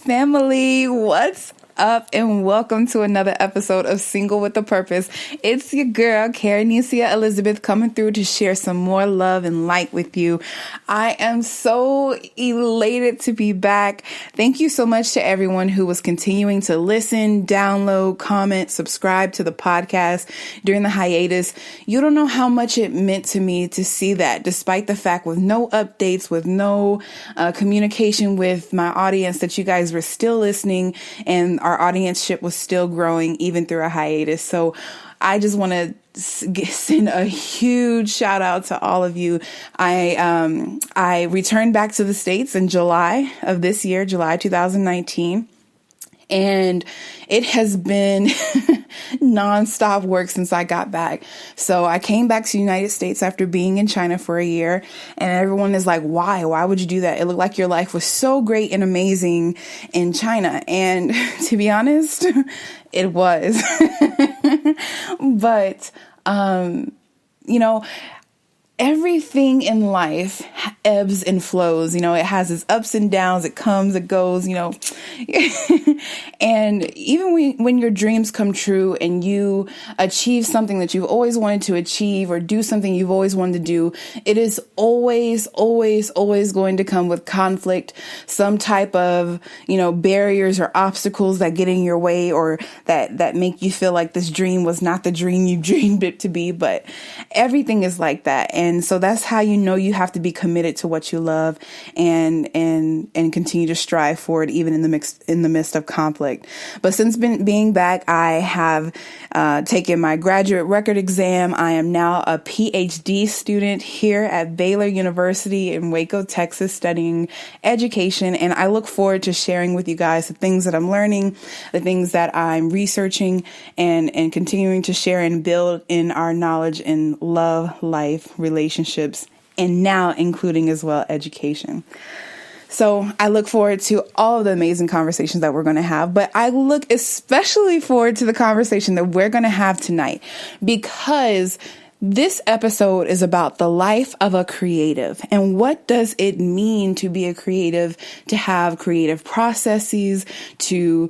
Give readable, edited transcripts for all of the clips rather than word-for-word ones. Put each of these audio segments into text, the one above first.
family, what's up, and welcome to another episode of Single with a Purpose. It's your girl, Karenicia Elizabeth, coming through to share some more love and light with you. I am so elated to be back. Thank you so much to everyone who was continuing to listen, download, comment, subscribe to the podcast during the hiatus. You don't know how much it meant to me to see that, despite the fact with no updates, with no communication with my audience, that you guys were still listening and our audienceship was still growing even through a hiatus. So I just want to send a huge shout out to all of you. I returned back to the States in July of this year, July 2019. And it has been nonstop work since I got back. So I came back to the United States after being in China for a year. And everyone is like, why? Why would you do that? It looked like your life was so great and amazing in China. And to be honest, it was. But, everything in life ebbs and flows. It has its ups and downs. It comes, it goes, and even when your dreams come true and you achieve something that you've always wanted to achieve or do something you've always wanted to do, it is always, always, always going to come with conflict, some type of, barriers or obstacles that get in your way or that make you feel like this dream was not the dream you dreamed it to be. But everything is like that. And so that's how you have to be committed to what you love and continue to strive for it, even in the midst of conflict. But since being back, I have taken my graduate record exam. I am now a PhD student here at Baylor University in Waco, Texas, studying education. And I look forward to sharing with you guys the things that I'm learning, the things that I'm researching, and continuing to share and build in our knowledge in love, life, relationships, and now including as well education. So I look forward to all of the amazing conversations that we're going to have, but I look especially forward to the conversation that we're going to have tonight, because this episode is about the life of a creative and what does it mean to be a creative, to have creative processes, to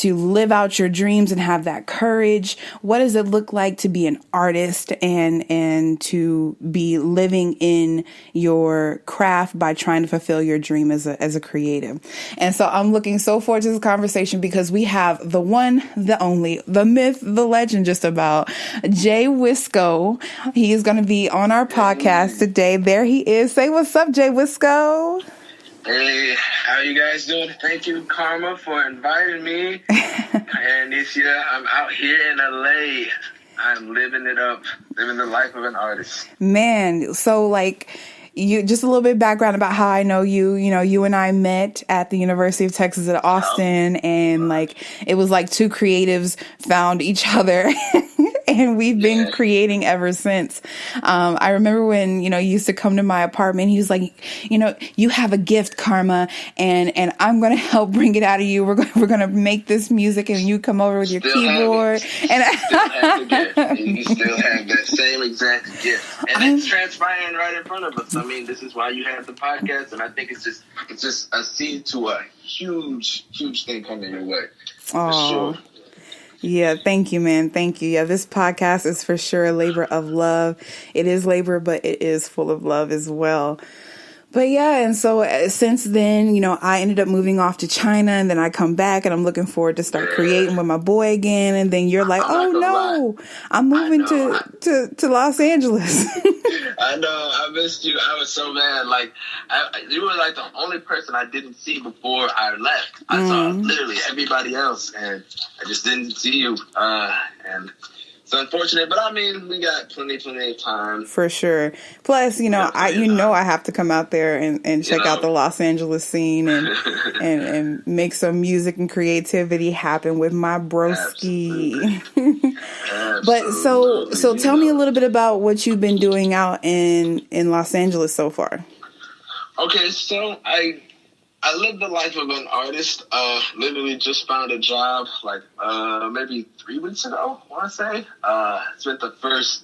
live out your dreams and have that courage. What does it look like to be an artist and to be living in your craft by trying to fulfill your dream as a creative? And so I'm looking so forward to this conversation because we have the one, the only, the myth, the legend just about, J Wisco. He is going to be on our podcast today. There he is. Say what's up, J Wisco. Hey, how you guys doing? Thank you, Karma, for inviting me. And this year, I'm out here in LA. I'm living it up, living the life of an artist. Man, so you just a little bit of background about how I know you. You and I met at the University of Texas at Austin, and it was like two creatives found each other. And we've been creating ever since. I remember when, you used to come to my apartment, he was like, you have a gift, Karma, and I'm going to help bring it out of you. We're going to make this music and you come over with your keyboard. And still have the gift. You still have that same exact gift. And it's transpiring right in front of us. I mean, this is why you have the podcast. And I think it's just a seed to a huge, huge thing coming your way. For sure. Yeah, thank you, man. Thank you. Yeah, this podcast is for sure a labor of love. It is labor, but it is full of love as well. But yeah, and so since then, I ended up moving off to China, and then I come back and I'm looking forward to start creating with my boy again. And then you're like, oh no, I'm moving to Los Angeles. I know. I missed you. I was so mad. You were the only person I didn't see before I left. I saw literally everybody else, and I just didn't see you. And it's unfortunate, but I mean, we got plenty of time. For sure. Plus, I have to come out there and check out the Los Angeles scene and make some music and creativity happen with my broski. But so tell me a little bit about what you've been doing out in Los Angeles so far. Okay, so I live the life of an artist. Literally just found a job maybe 3 weeks ago, I want to say. Spent the first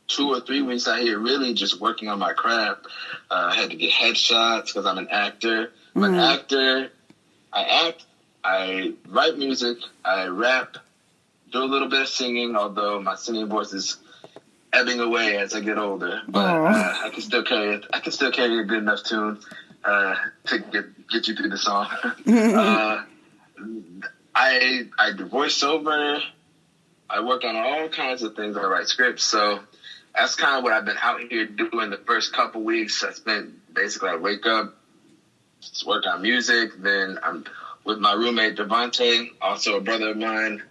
2 or 3 weeks out here really just working on my craft. I had to get headshots because I'm an actor. I'm an actor, I act, I write music, I rap, do a little bit of singing, although my singing voice is ebbing away as I get older. But I can still carry it. I can still carry a good enough tune to get you through the song. I do voiceover. I work on all kinds of things. I write scripts. So that's kind of what I've been out here doing the first couple weeks. I wake up, just work on music. Then I'm with my roommate, Devontae, also a brother of mine.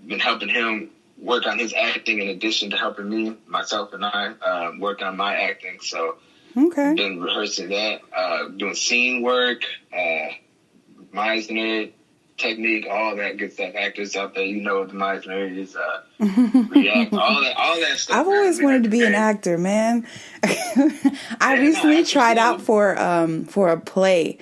Been helping him work on his acting in addition to helping me, myself and I, work on my acting. So been rehearsing that, doing scene work, Meisner technique, all that good stuff. Actors out there, you know what the Meisner is, react, all that stuff. I've always wanted to be an actor, man. I recently tried out for a play.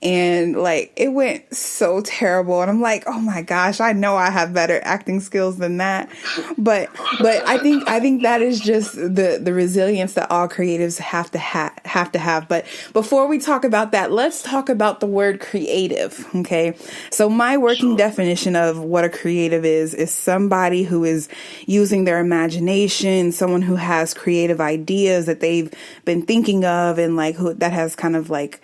And like it went so terrible, and I'm like, oh my gosh, I know I have better acting skills than that. But I think that is just the resilience that all creatives have to have. But before we talk about that, let's talk about the word creative. Okay, so my working definition of what a creative is somebody who is using their imagination, someone who has creative ideas that they've been thinking of, and like that has kind of like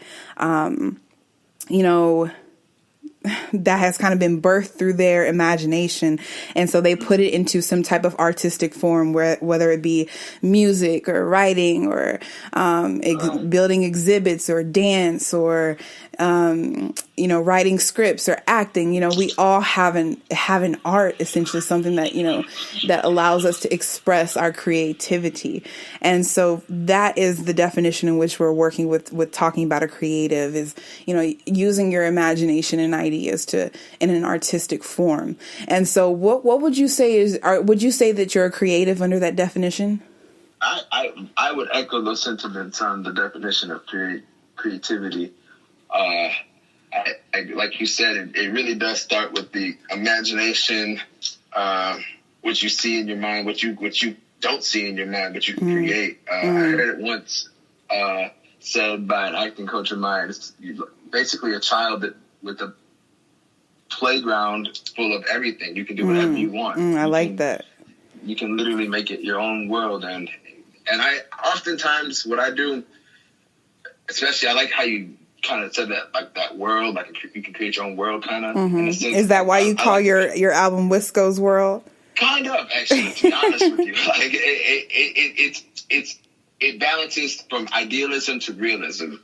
that has kind of been birthed through their imagination. And so they put it into some type of artistic form, whether it be music or writing or building exhibits or dance or, writing scripts or acting. We all have an art, essentially something that, that allows us to express our creativity. And so that is the definition in which we're working with talking about a creative is, using your imagination and ideas in an artistic form. And so what would you say would you say that you're a creative under that definition? I would echo those sentiments on the definition of creativity. Like you said, it really does start with the imagination, what you see in your mind, what you don't see in your mind, but you can create. I heard it once said by an acting coach of mine. It's basically a child with a playground full of everything. You can do whatever you want. I like that. You can literally make it your own world. And I oftentimes what I do, especially I like how you kind of said that, like that world, like you can create your own world kind of. Is that why you call your album Wisco's World? Kind of, actually, to be honest with you. Like it balances from idealism to realism.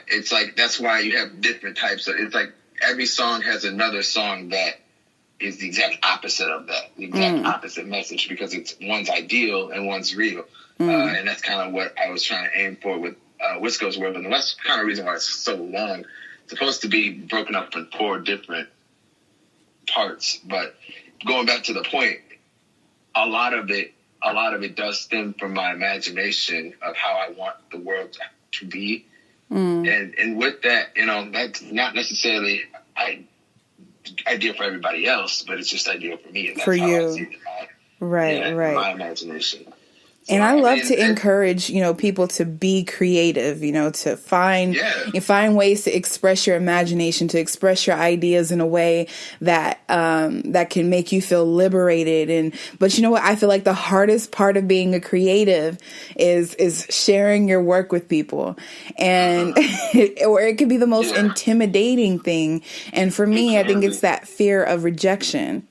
It's like, that's why you have different types of, it's like every song has another song that is the exact opposite of that, the exact opposite message, because it's one's ideal and one's real. And that's kind of what I was trying to aim for with Wisco's World. And that's kind of the reason why it's so long. It's supposed to be broken up in 4 different parts. But going back to the point, a lot of it does stem from my imagination of how I want the world to be. And with that, that's not necessarily ideal for everybody else, but it's just ideal for me. And that's for how you. I see it. Right. My imagination. And I love to encourage, people to be creative, to find ways to express your imagination, to express your ideas in a way that that can make you feel liberated. But you know what? I feel like the hardest part of being a creative is sharing your work with people, and or it could be the most intimidating thing. And for me, I think it's that fear of rejection.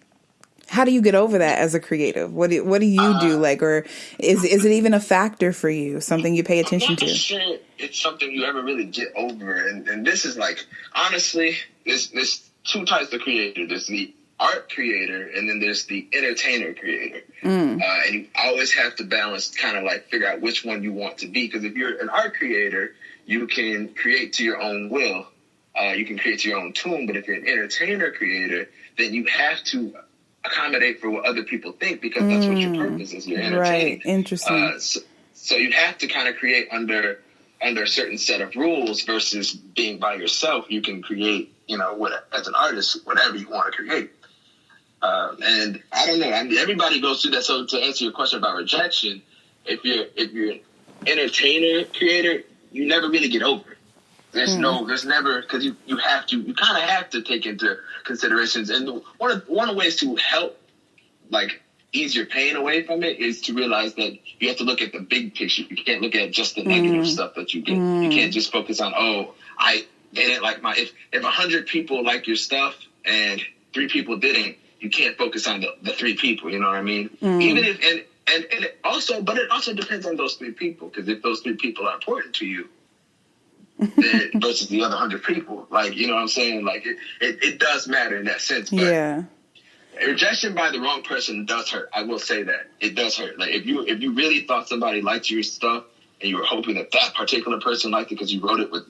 How do you get over that as a creative? What do you do? Like, or is it even a factor for you? Something you pay attention to? I'm not sure it's something you ever really get over. And this is like, honestly, there's 2 types of creator. There's the art creator, and then there's the entertainer creator. And you always have to balance, kind of like figure out which one you want to be. Because if you're an art creator, you can create to your own will. You can create to your own tune. But if you're an entertainer creator, then you have to accommodate for what other people think, because that's what your purpose is. You're entertaining. Right. Interesting. So you have to kind of create under a certain set of rules versus being by yourself. You can create, as an artist, whatever you want to create. And I don't know. I mean, everybody goes through that. So to answer your question about rejection, if you're an entertainer creator, you never really get over it. There's never, because you kind of have to take into considerations. And one of the ways to help, like, ease your pain away from it is to realize that you have to look at the big picture. You can't look at just the negative stuff that you get. You can't just focus on, they didn't like if 100 people like your stuff and 3 people didn't, you can't focus on the 3 people, you know what I mean? Even if, and it also depends on those 3 people, because if those 3 people are important to you, then versus the other 100 people, like, you know what I'm saying? Like, it does matter in that sense. But yeah. Rejection by the wrong person does hurt. I will say that. It does hurt. Like, if you really thought somebody liked your stuff and you were hoping that particular person liked it because you wrote it with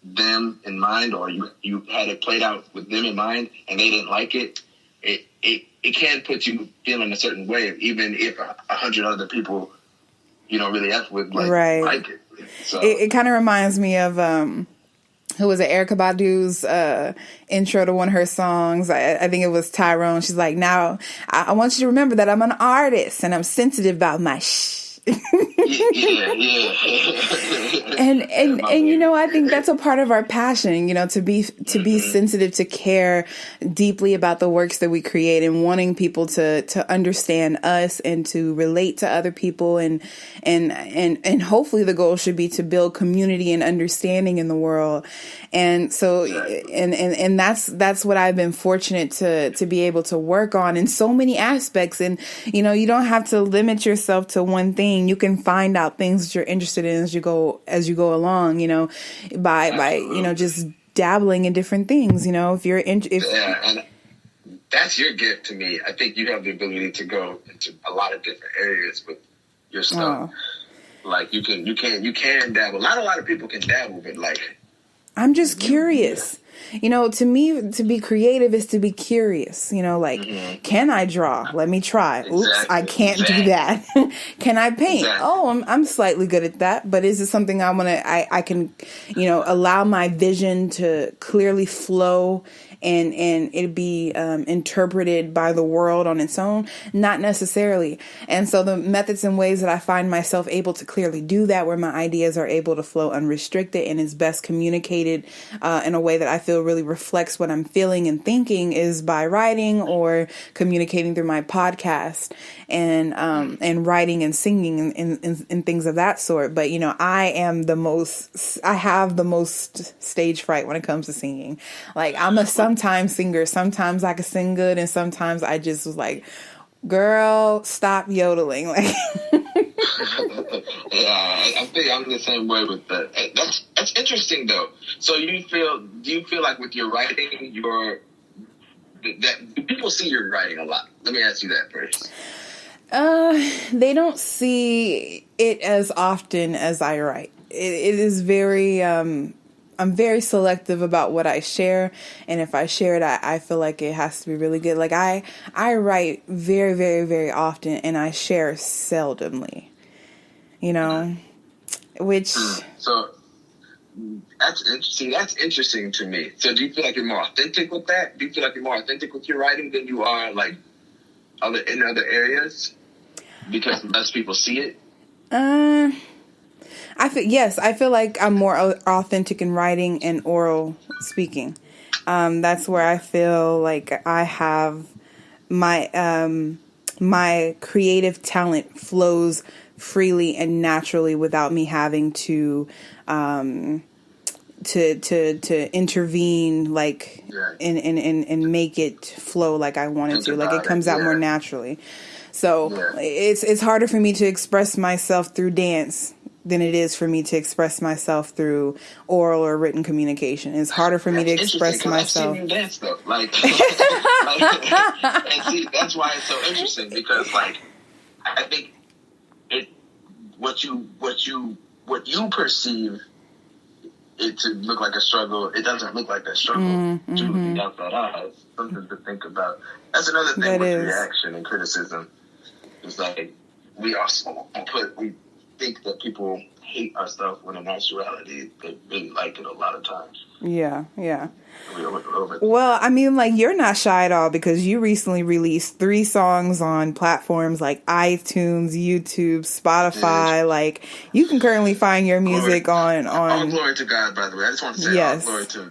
them in mind, or you had it played out with them in mind and they didn't like it, it can put you feeling a certain way, even if 100 other people, really F with like it. So it kind of reminds me of who was it, Erykah Badu's intro to one of her songs. I think it was Tyrone. She's like, now I want you to remember that I'm an artist and I'm sensitive about my yeah. And I think that's a part of our passion, to be sensitive, to care deeply about the works that we create, and wanting people to understand us and to relate to other people, and hopefully the goal should be to build community and understanding in the world. And so and that's what I've been fortunate to be able to work on in so many aspects. And you don't have to limit yourself to one thing. You can find out things that you're interested in as you go along, by just dabbling in different things, and that's your gift to me. I think you have the ability to go into a lot of different areas with your stuff. Like you can dabble. Not a lot of people can dabble, but like, I'm just curious. To me, to be creative is to be curious. Can I draw? Let me try. Exactly. Oops, I can't do that. Can I paint? Exactly. Oh, I'm slightly good at that. But is it something I can, allow my vision to clearly flow and it be interpreted by the world on its own? Not necessarily. And so the methods and ways that I find myself able to clearly do that, where my ideas are able to flow unrestricted and is best communicated in a way that I feel really reflects what I'm feeling and thinking, is by writing or communicating through my podcast and writing and singing and things of that sort. But I have the most stage fright when it comes to singing. Like, I'm a sometimes singer. Sometimes I can sing good, and sometimes I just was like, girl, stop yodeling. Like, yeah, I think I'm the same way with that. That's interesting though. So do you feel like with your writing, do people see your writing a lot? Let me ask you that first. They don't see it as often as I write. It is very, I'm very selective about what I share. And if I share it, I feel like it has to be really good. Like I write very, very, very often, and I share seldomly, which. So that's interesting to me. So do you feel like you're more authentic with that? Do you feel like you're more authentic with your writing than you are like in other areas? Because less people see it? I feel like I'm more authentic in writing and oral speaking. That's where I feel like I have my creative talent flows freely and naturally without me having to intervene, like, and make it flow like I want it to. Like, it comes out more naturally. So it's harder for me to express myself through dance than it is for me to express myself through oral or written communication. It's harder for me to express myself. I've seen you dance though, and see, that's why it's so interesting, because like I think what you perceive it to look like a struggle, it doesn't look like a struggle to the outside eyes. Something to think about. That's another thing with reaction and criticism. It's like we think that people hate our stuff when in actuality they really like it a lot of times. Yeah. Well, I mean, like, you're not shy at all because you recently released 3 songs on platforms like iTunes, YouTube, Spotify. Yeah. Like, you can currently find your music on. All glory to God, by the way. I just want to say all glory to